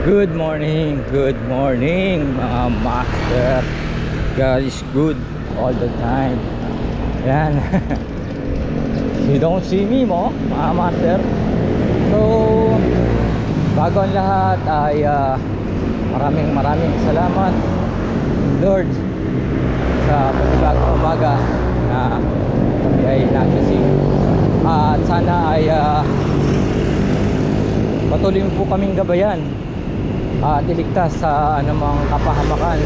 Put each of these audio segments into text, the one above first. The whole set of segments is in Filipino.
Good morning mga master. God is good all the time. Yan. You don't see me mo mga master. So bago ang lahat ay maraming salamat Lord sa panibagong umaga na kami ay nagising. At sana ay patuloy po kaming gabayan at iligtas sa anumang kapahamakan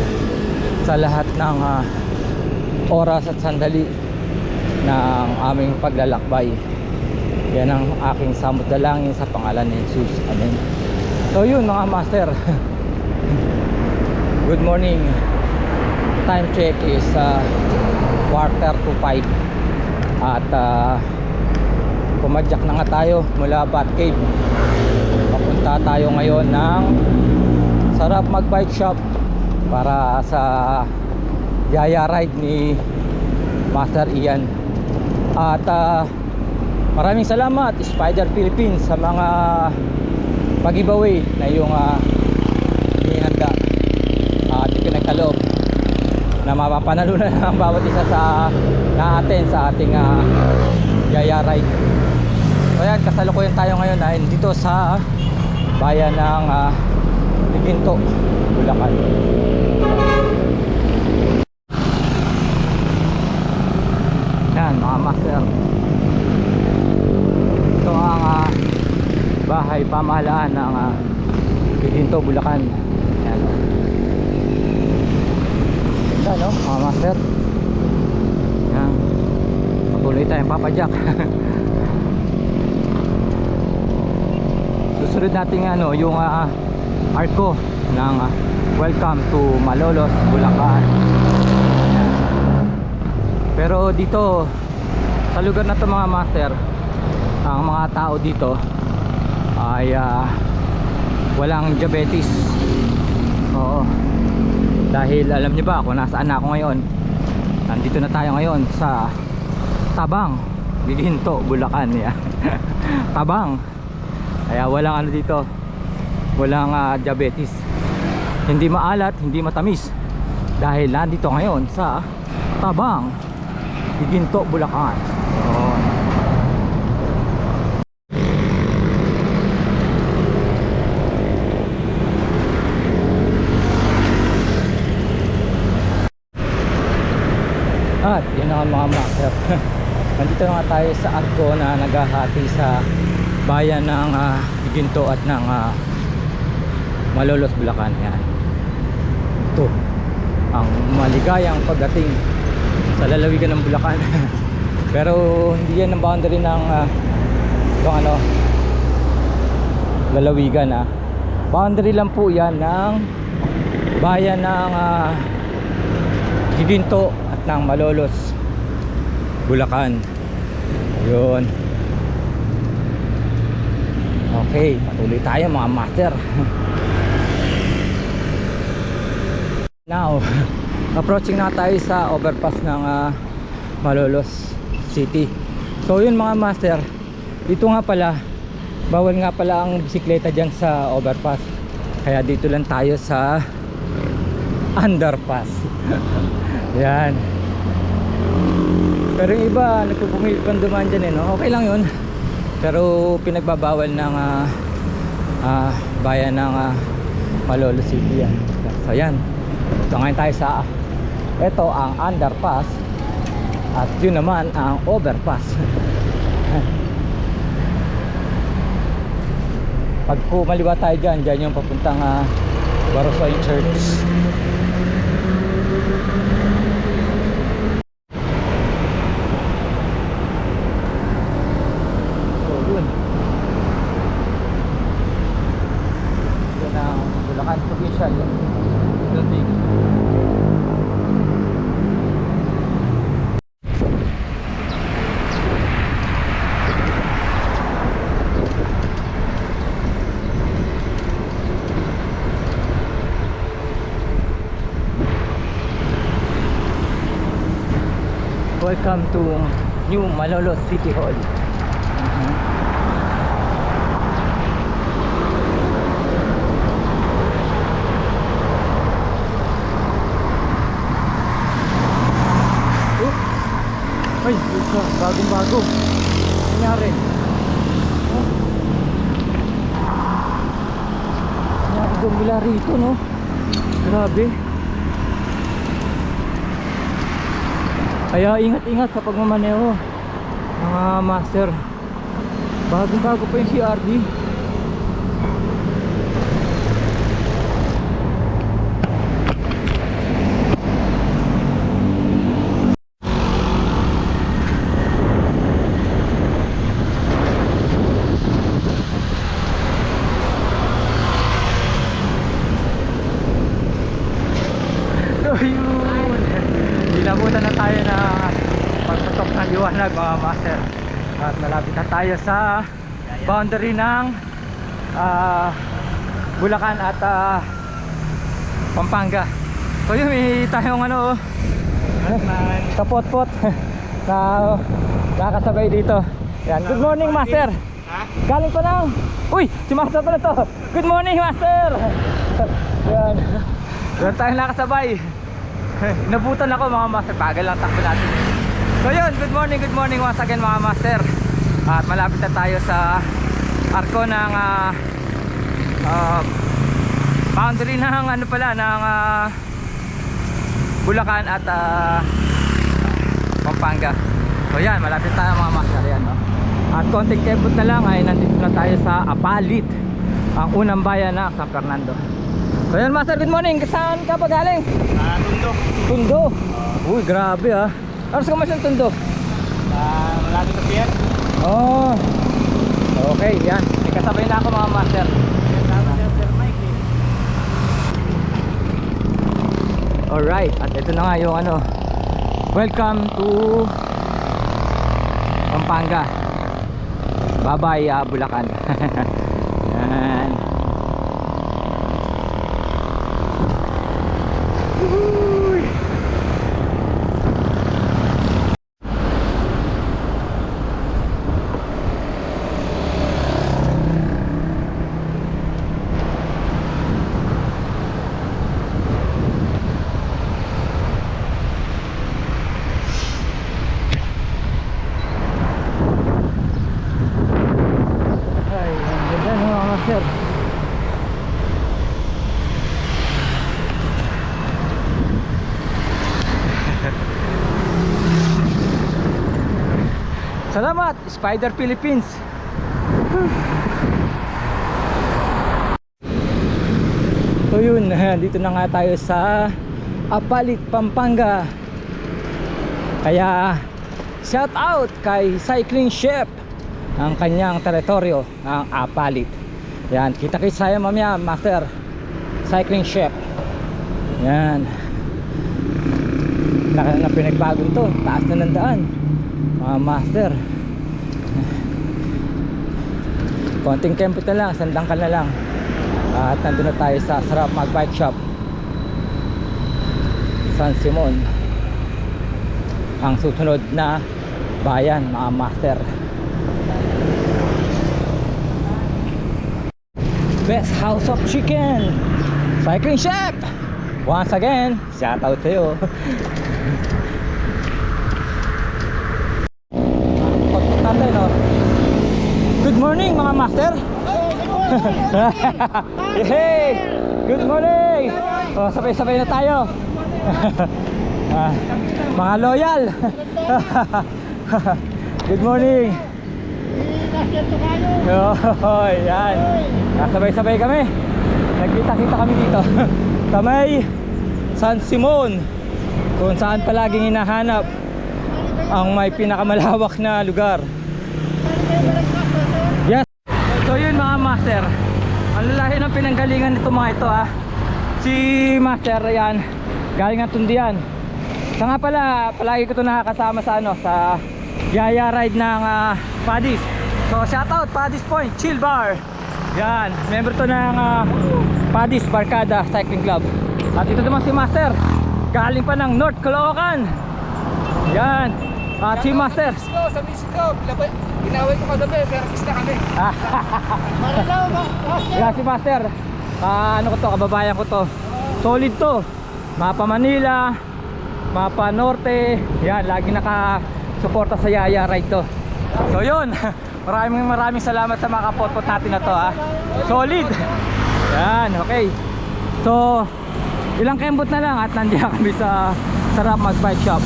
sa lahat ng oras at sandali ng aming paglalakbay. Yan ang aking samot dalangin sa pangalan ni Jesus. Amen. So yun mga master. Good morning. Time check is 4:45 at pumadyak na nga tayo mula Batcave. Papunta tayo ngayon ng Sarap Mag Bike Shop para sa Yaya Ride ni Master Ian. At maraming salamat Spider Philippines sa mga pag-giveaway na yung hinihanda at ipinagkaloob na mapapanalunan ang bawat isa sa na-attend sa ating Yaya Ride. So yan, kasalukuyan tayo ngayon ay dito sa bayan ng Ginto, Bulacan. Yan mga master, ito ang bahay pamahalaan ng Ginto, Bulacan. Yan o. Ganda no mga master. Yan, patuloy tayong papadyak. Susunod natin yung arko ng Welcome to Malolos, Bulacan. Ayan. Pero dito sa lugar na to mga master, ang mga tao dito ay walang diabetes. Oo. Dahil alam niyo ba kung nasaan na ako ngayon? Nandito na tayo ngayon sa Tabang, Ginto, Bulacan. Yan. Tabang. Kaya walang ano dito, walang diabetes. Hindi maalat, hindi matamis, dahil nandito ngayon sa Tabang, Ginto, Bulacan. At yun ang mga master. Nandito nga tayo sa arko na naghahati sa bayan ng Ginto at ng Malolos, Bulacan. Yan. Ito ang maligayang pagdating sa lalawigan ng Bulacan. Pero hindi yan ang boundary ng lalawigan. Boundary lang po yan ng bayan ng Ginto at ng Malolos, Bulacan. Yun. Okay, patuloy tayo mga master. Now, approaching na tayo sa overpass ng Malolos City. So yun mga master, dito nga pala, bawal nga pala ang bisikleta dyan sa overpass. Kaya dito lang tayo sa underpass. Yan. Pero yung iba, nagpupumipang dumaan dyan no? Okay lang yun. Pero pinagbabawal ng bayan ng Malolos City yan. So yan, ito ngayon tayo sa ito ang underpass at yun naman ang overpass. Pag kumaliwa tayo dyan, dyan yung papuntang Barosoy Church. Provincial building. Welcome to New Malolos City Hall. Ay, isa, bagong bago. Nangyari. Oh. Nangyari gumila rito, no? Grabe. Kaya ingat-ingat sa pagmamaneho, mga master. Bagong bago pa yung CRD. Ayun, dinabutan na tayo na pagpatok ng liwanag, mga master. At malapit na tayo sa boundary ng Bulacan at Pampanga. So yun, may tayong ano, kapot-pot na nakasabay dito. Yan. Good morning, master. Galing pa lang. Uy, si master pa na to. Good morning, master. Yan. Doon tayo nakasabay. Nabutan ako, mga master. Bagal lang takbo natin. So yun, good morning once again, mga master. At malapit na tayo sa arko ng boundary ng ano pala, ng Bulacan at Pampanga. So yan, malapit tayo, mga master. Yan, no? At konting kebot na lang ay nandito na tayo sa Apalit, ang unang bayan ng San Fernando. So yan, master, good morning. Saan ka pa galing? Tundo. Tundo. Uy, grabe ah. Ano sa kamasyon Tundo? Malapit sa pier. Oh. Okay, yan. May kasabay na ako, mga master. Alright, at ito na nga yung ano, welcome to Pampanga. Bye bye, Bulacan. Yan. Ay, ang ganda, no, mga master. Salamat, Spider Philippines. So yun, dito na nga tayo sa Apalit, Pampanga. Kaya shout out kay Cycling Chef, ang kanyang teritoryo, ang Apalit. Yan, kita-kits tayo mamaya, master. Cycling Chef. Yan. Laki na pinagbagong to, taas na ng daan, mga master. Konting kempot na lang, sandangkal na lang. At nandun na tayo sa Sarap Mag Bike Shop, San Simon, ang susunod na bayan, mga master. Best House of Chicken, Cycling Chef. Once again, shout out sa'yo. Tatay, no? Good morning, mga master. Hey, good morning. Oh, sabay-sabay na tayo. Mga loyal. Good morning. Oh, yan. Sabay-sabay kami. Nagkita-kita kami dito. Tamay San Simon, kung saan palaging hinahanap ang may pinakamalawak na lugar. Yes. So yun, mga master, ang lalahi ng pinanggalingan nito mga ito, ha. Si master, yan, galing ng Tundian. Sa nga pala, palagi ko ito nakakasama sa ano, sa Yaya Ride ng Paddy's. So shout out Paddy's Point Chill Bar. Yan, member to ng Paddy's Barkada Cycling Club. At ito naman si master, galing pa ng North Caloocan. Yan. At si master Sa Mexico, ginaway ko kagabi, pero kiss na kami. Yan si master, ano ko to, kababayan ko to. Solid to. Mapa Manila, Mapa Norte. Yan, lagi suporta sa Yaya Ride to. So yun, maraming salamat sa mga kapotpot natin na to ha. Solid. Yan, okay. So ilang kembot na lang at nandiyan kami sa Sarap Mag Bike Shop.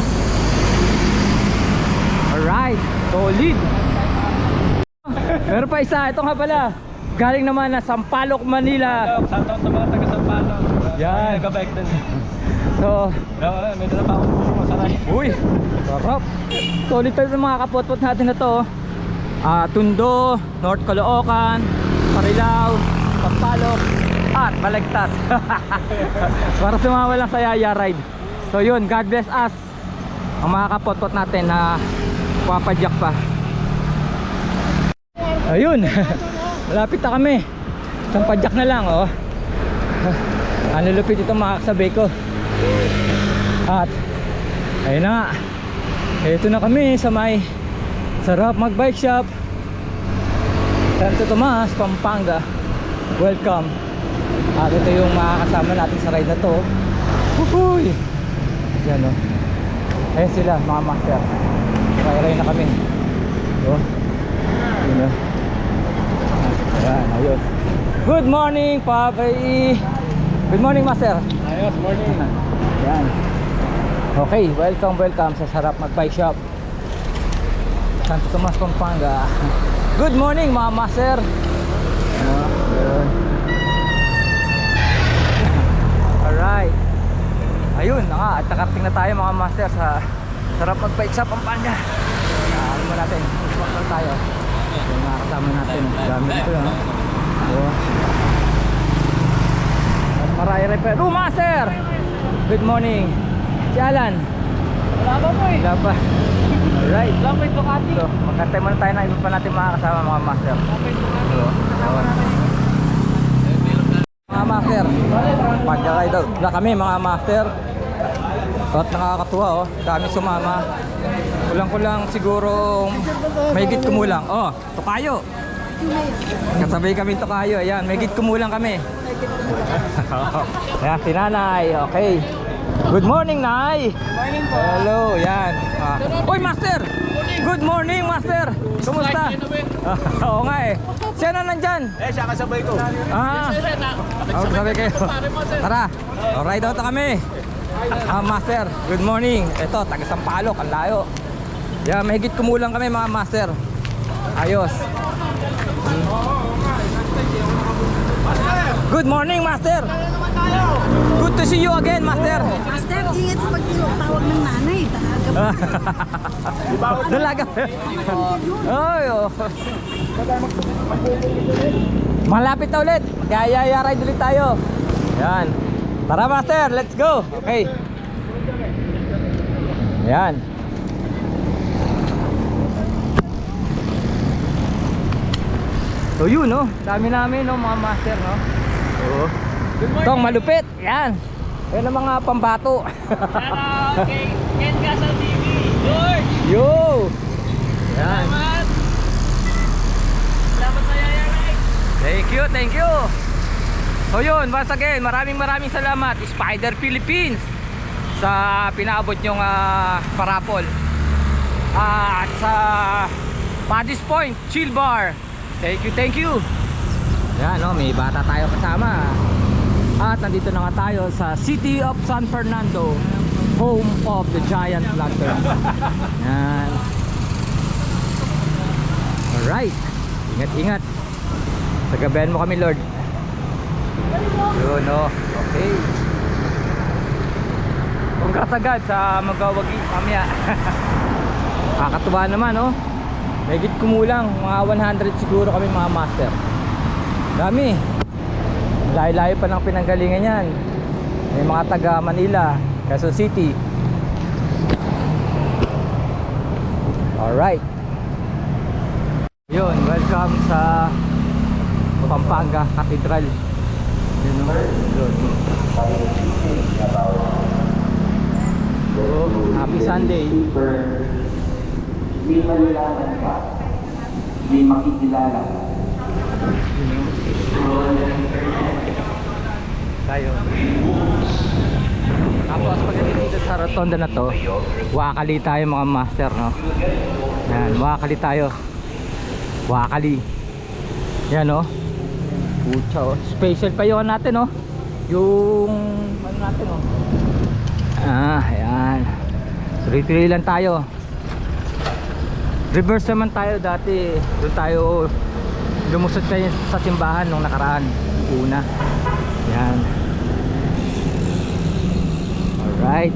Alright, solid. Meron pa isa, ito nga pala. Galing naman na Sampaloc, Manila. Shoutout sa mga taga Sampaloc. Yan. Nagka-bike din. So, May dala pa akong masaray. uy, sarap. Solid tayo mga kapotpot natin na to. Tundo, North Caloocan, Marilao, Sampaloc, at Balagtas. Para sumama lang sa Yaya Ride. So yun, God bless us, ang mga kapotpot natin na papadyak pa. Ayun. Malapit na kami. Isang padyak na lang oh. Ano lupit itong mga kasabay ko. At ayun na nga, ito na kami sa may Sarap Mag Bike Shop, Santo Tomas, Pampanga. Welcome. At ito yung mga kasama natin sa ride na to. Uhuy. Yan oh. Ayun sila mga master. Ray-ray na kami oh. Yun oh. Ayan, ayun. Good morning, Papai. Good morning, Master. Ayos, morning. Ayan. Okay, welcome sa Sarap Mag Bike Shop, Santo Tomas, Pampanga. Good morning, mga Master. Ayun. Alright. Ayun, at nakarating na tayo mga Master sa Sarap Mag Bike Shop, Pampanga. Ano mo natin, swak lang tayo. Yung mga kasama natin, dami dito yun. At marami pa. Master! Good morning. Si Alan. Wala ba mo eh? Wala pa. Alright. Wala pa yung Ducati. So, magkantay muna tayo na iba pa natin mga kasama mga Master. Mga Master, pagkakay daw na kami mga Master. At nakakatuwa oh, dami sumama. Kulang-kulang siguro mahigit kumulang. Oh, Tokayo. Kasabay kami Tokayo. Ayan, mahigit kumulang kami. Ayan, si Nanay. Okay. Good morning, Nay. Morning po. Hello, yan. Uy, Master! Good morning, Master! Kumusta? Oo nga eh. Siya na nandyan. Siya kasabay ko. Sabi kayo. Tara, ride out na kami. Master, good morning. Ito, taga Sampaloc, ang layo. Yeah, mahigit kumulang kami mga Master. Ayos. Good morning, Master. Good to see you again, Master. Master, ingat sa pagtawag ng nanay. Dalaga. Ay, oh. Malapit na ulit. Kaya ride ulit tayo. Yan. Tara Master, let's go. Okay. Yan. So yun no, dami namin no mga Master no. Oo. Tong malupit. Yan. Yan ang mga pambato. Okay, Ken Gasol TV. George! Yo. Yan. Salamat sa Yaya Ride. Thank you. So yun, once again, maraming salamat Spider Philippines sa pinaabot nyong parapol. At sa Paddy's Point Chill Bar. Thank you. Yan no, may bata tayo kasama. At nandito na nga tayo sa City of San Fernando, home of the Giant Lantern. Yan. Alright. Ingat. Sagabayan mo kami, Lord. Yun, no. Okay. Congrats agad sa magawagi mamaya. Kakatuwa naman, no. Megit kumulang, mga 100 siguro kami mga Master. Dami. Layo-layo pa ng pinanggalingan yan. May mga taga Manila, Quezon City. Alright. Yun, welcome sa Pampanga Cathedral. Yun o, yun. So, happy Sunday. May malalaman ka, may makikilala ka. Tayo. Tapos pagdating dito sa rotonda na to, wakali tayo mga master, no? Yan, wakali tayo. Wakali. Yan, no? Pucha, oh. Special pa yun natin, no? Yung ano natin, no? Ayan. Tuloy-tuloy lang tayo. Reverse naman tayo dati. Doon tayo lumusot tayo sa simbahan nung nakaraan. Una. Yan. Alright.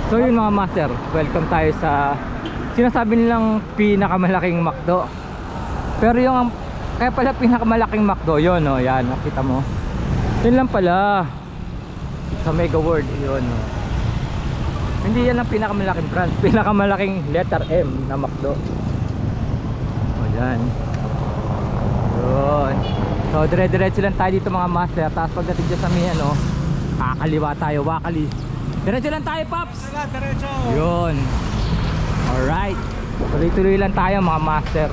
So yun mga master, welcome tayo sa sinasabi nilang pinakamalaking McDo. Pero yung kaya pala pinakamalaking McDo yun, no? Yan, nakita mo. Yun lang pala sa Mega World yun, no? Hindi yan ang pinakamalaking brand, pinakamalaking letter M na McDo. O yan. Yun. So dire-diretso lang tayo dito mga master. Tapos pagdating dyan sa may ano, kakaliwa tayo, wakali. Diretso lang tayo, Pops. Diretso. Yun. Alright. Tuloy-tuloy lang tayo mga master.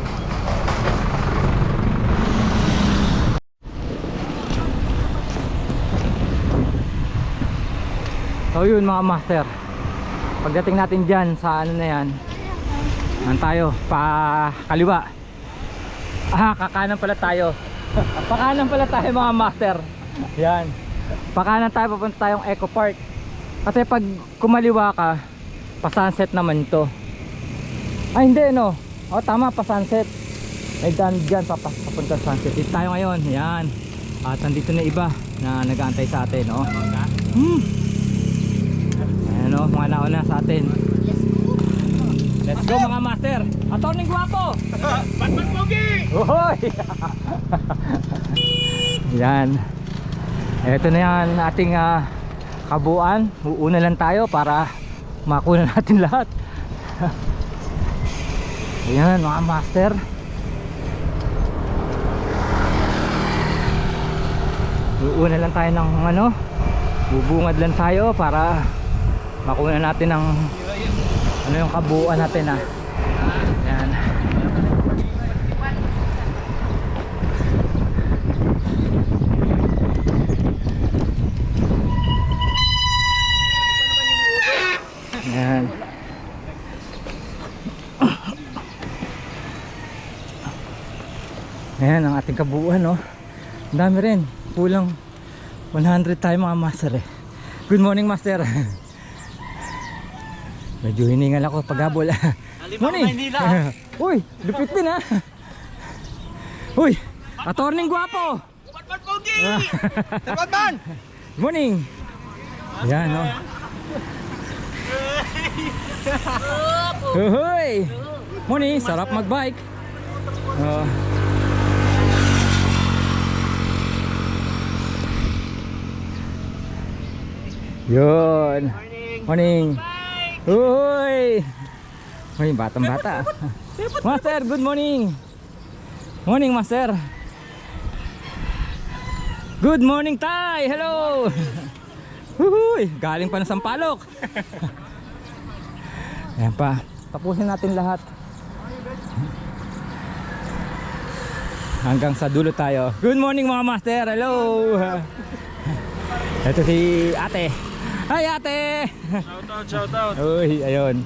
So yun mga master, pagdating natin dyan sa ano na yan, nan tayo pa kaliwa. Kakanan pala tayo. Pakanan pala tayo mga master. Yan, pakanan tayo, papunta tayong Eco Park. Kasi pag kumaliwa ka, pa sunset naman to. Ay hindi, no? O tama, pa sunset. May daan dyan papunta sunset. Dito tayo ngayon. Yan. At nandito na iba na nag-aantay sa atin, no? Ayan, no? Mga nauna sa atin. Let's go mga master. Attorney Guapo. Batman Pogi. Hoy. Yan. Ito na yan ating kabuuan. Uuna lang tayo para makuha natin lahat. Ayan mga master. Uuna lang tayo ng ano, bubungad lang tayo para makuha natin ng ano yung kabuuan natin. Ayan. Ayan. Ayan ang ating kabuuan, no? Ang dami rin. Kulang 100 tayo mga master eh. Good morning master. Medyo hiningal ako paghabol. Morning. Uy, lupit din ha. Uy, Attorney Guapo. Batman Pogi. Batman. Morning. Ayan, no? Uy. Morning, sarap magbike. Yun. Morning. Uy. Uy, batang bata. Master, good morning. Morning, master. Good morning, Tay. Hello. Uy, galing pa ng Sampaloc. Ayan pa. Tapusin natin lahat. Hanggang sa dulo tayo. Good morning mga master. Hello. Ito si ate. Hi ate. Shout out. Uy, ayun.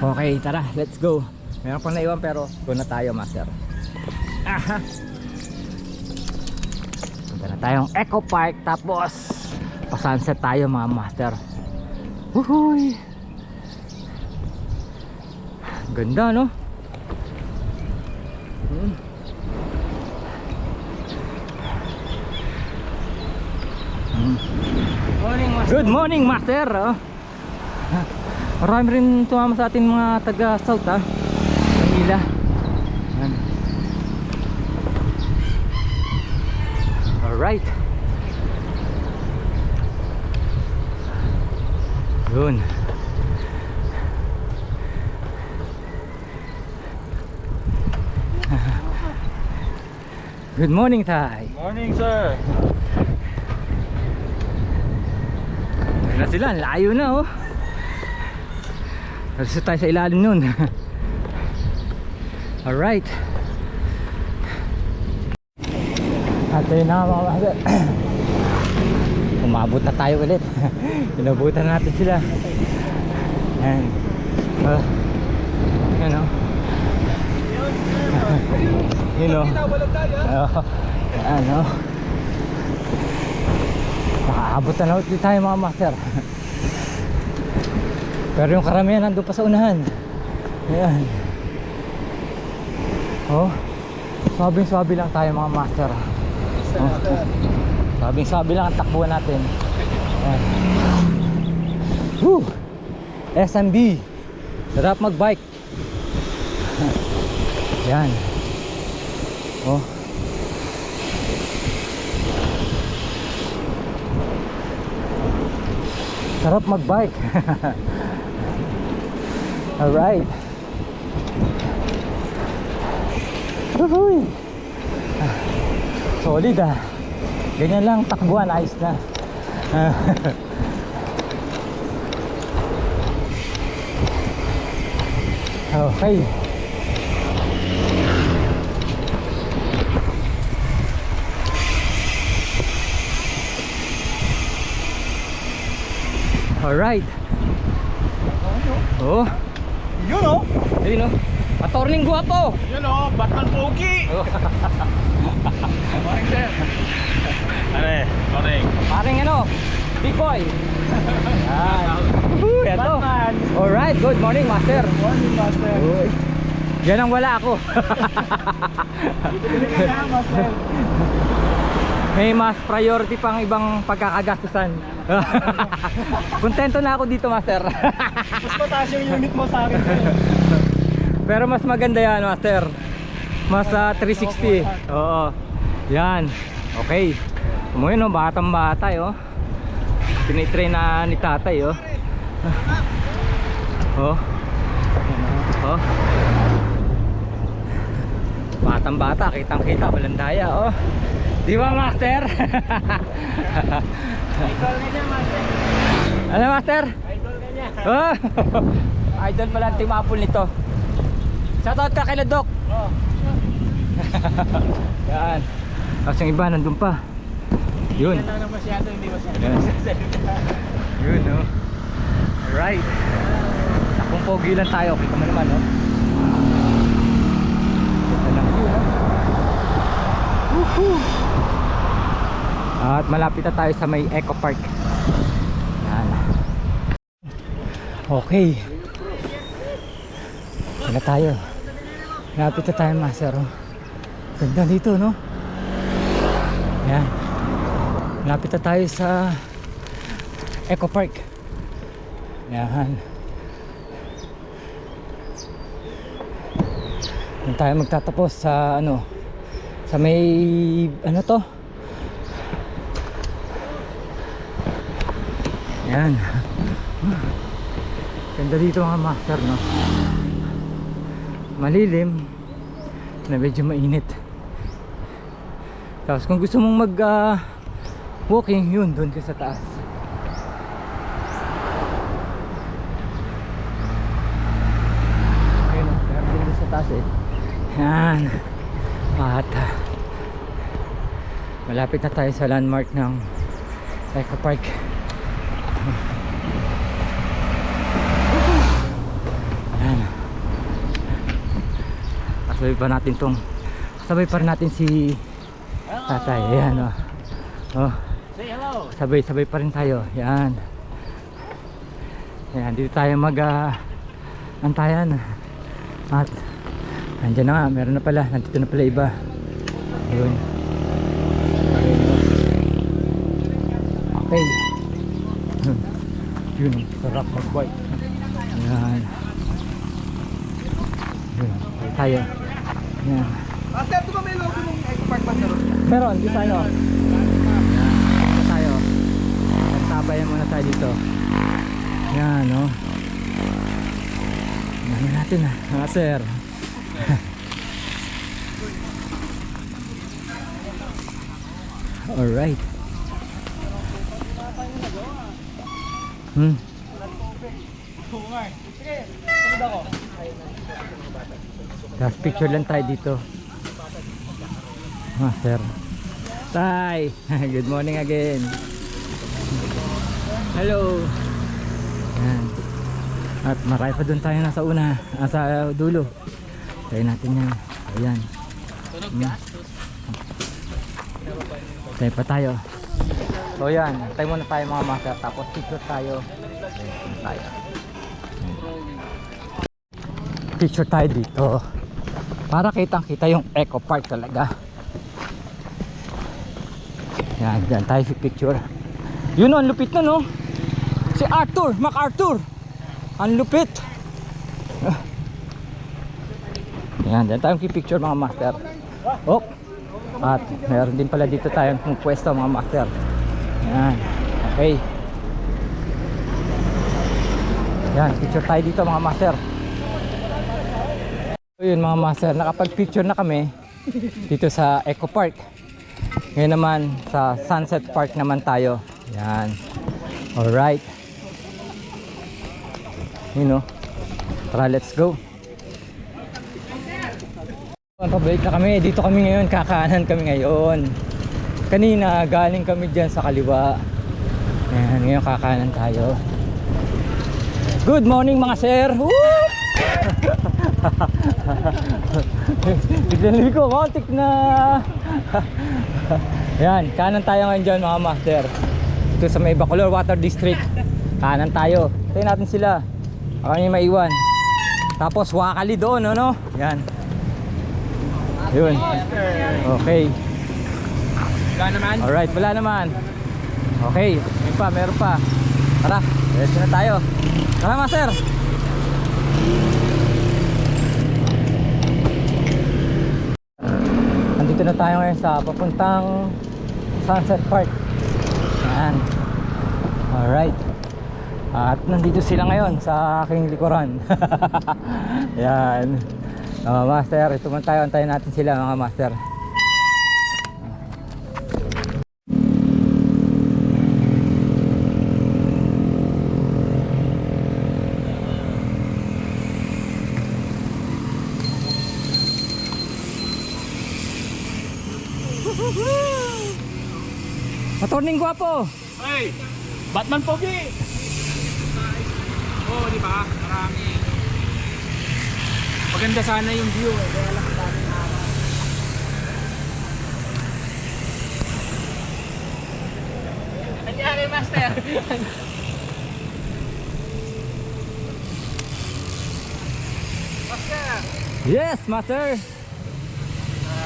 Okay, tara, let's go. Meron pang naiwan pero go na tayo master. Aha. Punta na tayong Eco Park tapos pa-sunset tayo mga master. Uhuy. Ganda, no? Good morning master. Marami rin tumama sa atin mga taga South Manila. Alright. Yun. Good morning, Tay. Morning, sir. Ayun na sila, layo na oh. Nasa tayo sa ilalim nun. Alright. At ayun na mga master. umabot na tayo ulit. Inabutan natin sila. Yan. Yan o. Yun o. Yan o. Nakaabot na ulit tayo mga master. Pero yung karamihan nandun pa sa unahan. Ayan. Oh, swabing-swabe lang tayo mga master. Oh. Swabing-swabe lang ang takbuhan natin. Ayan. Woo! SMB. Sarap magbike. Ayan. Oh. Sarap magbike. Alright. Uhuy. Solid ah. Ganyan lang takbuhan, ayos na. Okay. Alright. Oh. Yun o. Ayun o. Patorning guwapo. Yun o. Batman Pogi. Morning sir. Are. Morning. Parang ano, big boy. Yan. Ito. Alright, good morning master. Morning master. Uy. Yan ang wala ako. Master. May mas priority pang ibang pagkakagastusan. Kontento na ako dito master. Mas mataas yung unit mo sa akin. Pero mas maganda yan master. Mas 360. Oo. Yan. Okay. Umuwi no, batang bata oh. Tinitrain na ni tatay oh. Oh. Oh. Batang bata, kitang kita, walang daya oh. Di ba master? Idol ka niya master. Ano master? Idol ka niya. Oh. Idol pala ang team apple nito. Shoutout ka kay Ladok. Oh. Yan. Tapos yung iba nandun pa. Yun. Yan lang masyado, hindi masyado. Yan. Yun no. Alright. Takong pogi lang tayo. Kita mo naman no. Ito lang yun no. Woohoo. At malapit na tayo sa may Eco Park. Yan. Okay. Wala tayo. Malapit na tayo master. Ganda dito no. Yan. Malapit na tayo sa Eco Park. Yan. Doon tayo magtatapos sa ano, sa may ano to. Yan. Ganda dito mga master no. Malilim na medyo mainit. Tapos kung gusto mong mag walking, yun doon ka sa taas. Ayun, meron din doon sa taas eh. Yan. At malapit na tayo sa landmark ng Eco Park. Yan. Kasabay pa rin natin si tatay. Ayan o. Oh. Say hello. Sabay pa rin tayo. Yan. Yan, dito tayo antayan. At andyan na nga, meron na pala. Nandito na pala iba. Ayun. Okay. Yun, sarap mag-bike. Yan. Yun, tayo. Yan. Master, ito ba may logo ng Eco Park Master? Meron, di tayo. Yan, tayo. Nagtabayan muna tayo dito. Yan, no. Yan natin sir. Alright. Last picture lang tayo dito. Sir. Tay, good morning again. Hello. Yan. At marami pa doon tayo nasa una, nasa dulo. Tayo natin yan. Ayan. Tayo pa tayo. So yan, tayo muna tayo mga master. Tapos picture tayo. Tayo. Picture tayo dito. Para kitang-kita yung Eco Park talaga. Yan, dyan tayo picture. Yun o, ang lupit na no. Si MacArthur. Ang lupit. Yan, dyan tayong picture mga master. Oh. At meron din pala dito tayong pwesto mga master. Yan. Okay. Yan, picture tayo dito mga master. So yun mga master, nakapag-picture na kami dito sa Eco Park. Ngayon naman sa Sunset Park naman tayo. Yan. Alright. You know. Tara, let's go. Pabalik na kami. Dito kami ngayon. Kakaanan kami ngayon. Kanina galing kami dyan sa kaliwa. Ayan, ngayon kakaanan tayo. Good morning mga sir. Biglang ko, kontik na. Ayan, kanan tayo ngayon dyan mga master. Ito sa may Bacolor Water District. Kanan tayo. Tayo natin sila. Baka nyo maiwan. Tapos wakali doon, no? Yan. Yun. Okay. Wala naman. Alright, wala naman. Okay, meron pa. Tara, let's na tayo. Tara master. Nandito na tayo ngayon sa papuntang Sunset Park. Yan. Alright. At nandito sila ngayon sa aking likuran. Yan. Master, ito man tayo. Antayin natin sila mga master. Maturning gwapo. Hey! Batman Pogi! Oo, di ba? Marami. Maganda sana yung view eh. Kaya lang daming araw. Nangyari, master! Master! Yes, master.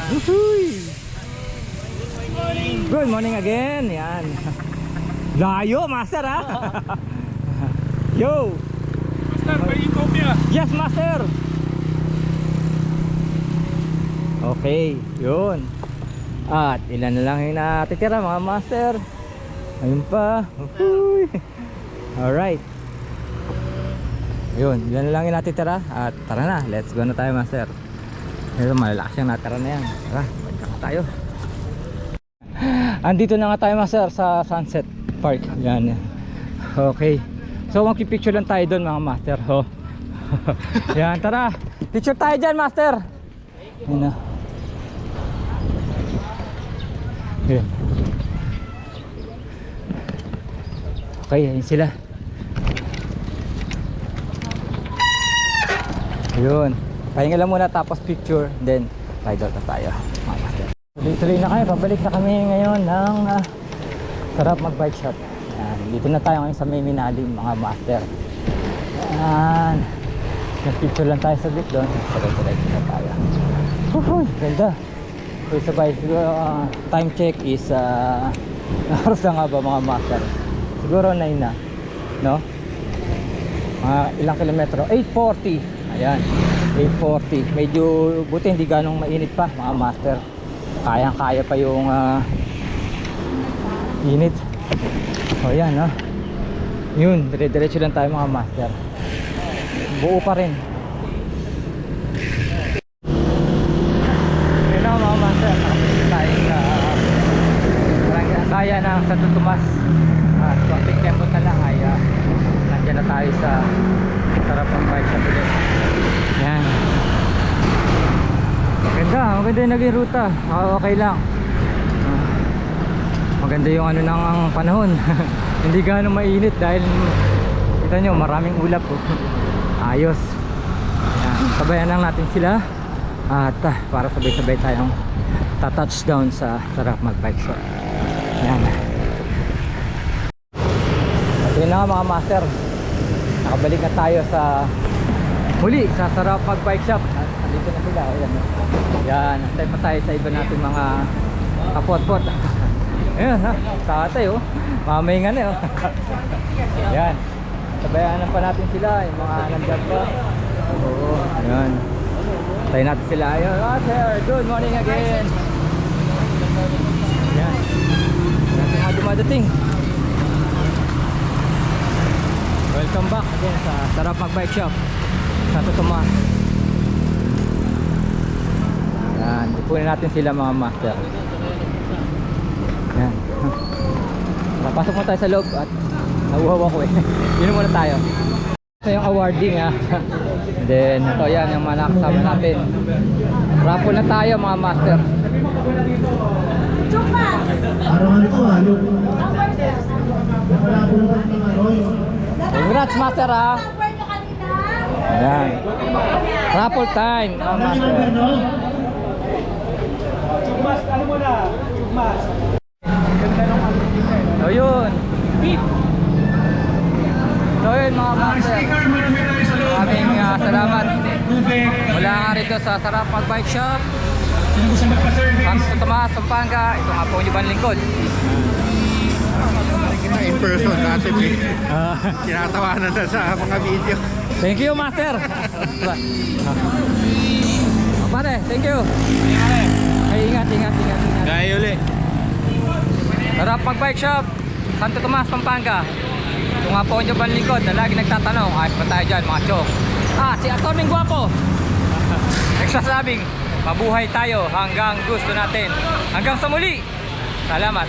Uhuy. Good morning again. Yan. Layo, master ha. Yo. Master, may kopya! Yes, master. Okay, yun. At ilan na lang yung natitira mga master. Ayun pa. Uhuy. Alright. Yun, ilan na lang yung natitira. At tara na, let's go na tayo master. Ito, malalakas yung natira na yan. Tara, balik na tayo. Andito na nga tayo master sa Sunset Park. Yan. Okay. So magpipicture lang tayo doon mga master. Oh. Yan, tara. Picture tayo dyan master. Yan na. Yan. Okay, yan sila. Yun. Pahinga lang muna tapos picture. Then ride out na tayo mga master. Tuloy-tuloy na kayo, pabalik na kami ngayon ng sarap mag-bike shop. Yan, dito na tayo ngayon sa may Minalim mga master. Yan, nag-picture lang tayo sa bit doon. Sabay-sabay na tayo. Uhuy, ganda. Sabay, time check is oras na nga ba mga master? Siguro 9 na, no? Ilang kilometro? 840. Ayan, 840. Medyo buti hindi ganong mainit pa mga master. Kayang-kaya pa yung init. O yan ha. Yun, dire-diretso lang tayo mga master. Buo pa rin. Yun na mga master. Tayo sa kaya ng Santo Tomas. Konting tempo na lang ay nandiyan na tayo sa sarap ng bike sa ulit. Yan. Maganda yung naging ruta. Okay lang. Maganda yung ano ng panahon. hindi gaano mainit dahil kita nyo maraming ulap po. Ayos. Yan, sabayan lang natin sila at para sabay-sabay tayong touchdown sa sarap magbike. So yan. At yun na mga master, nakabalik na tayo sa muli sa sarap magbike shop. At nandito na sila. Ayan. Yan, antay pa tayo sa iba natin mga kapot-pot. Ayan ha, sa atay oh, mamahingan eh oh. Yan, sabayanan pa natin sila, yung mga nandyan pa. Oo, ayan. Tayo natin sila. Ayan, sir, good morning again. Yan, yan yung mga dumadating. Welcome back again sa Sarap Magbike Shop Santo Tomas. Yan, ipunin natin sila mga master. Yan. Napasok mo tayo sa loob at nauhaw ako eh. Yun muna tayo. Ito yung awarding ha. And then ito yan yung mga nakasama natin. Raffle na tayo mga master. Congrats master ha. Ayan. Raffle time mga master. Chugmas, ano mo na? Chugmas. So yun. So yun mga master, maraming salamat mula nga rito sa Sarap Magbike Shop Santo Tomas, Pampanga. Ito nga po yung ibang lingkod. In person natin eh. Tinatawanan na sa mga video. Thank you master. Pare, thank you. Ay, ingat. Gaya uli. Sarap Magbike Shop Santo Tomas, Pampanga. Ito nga po yung ibang lingkod na lagi nagtatanong, ayos ba tayo dyan mga chok? Si Atty. Guapo nagsasabing mabuhay tayo hanggang gusto natin. Hanggang sa muli. Salamat.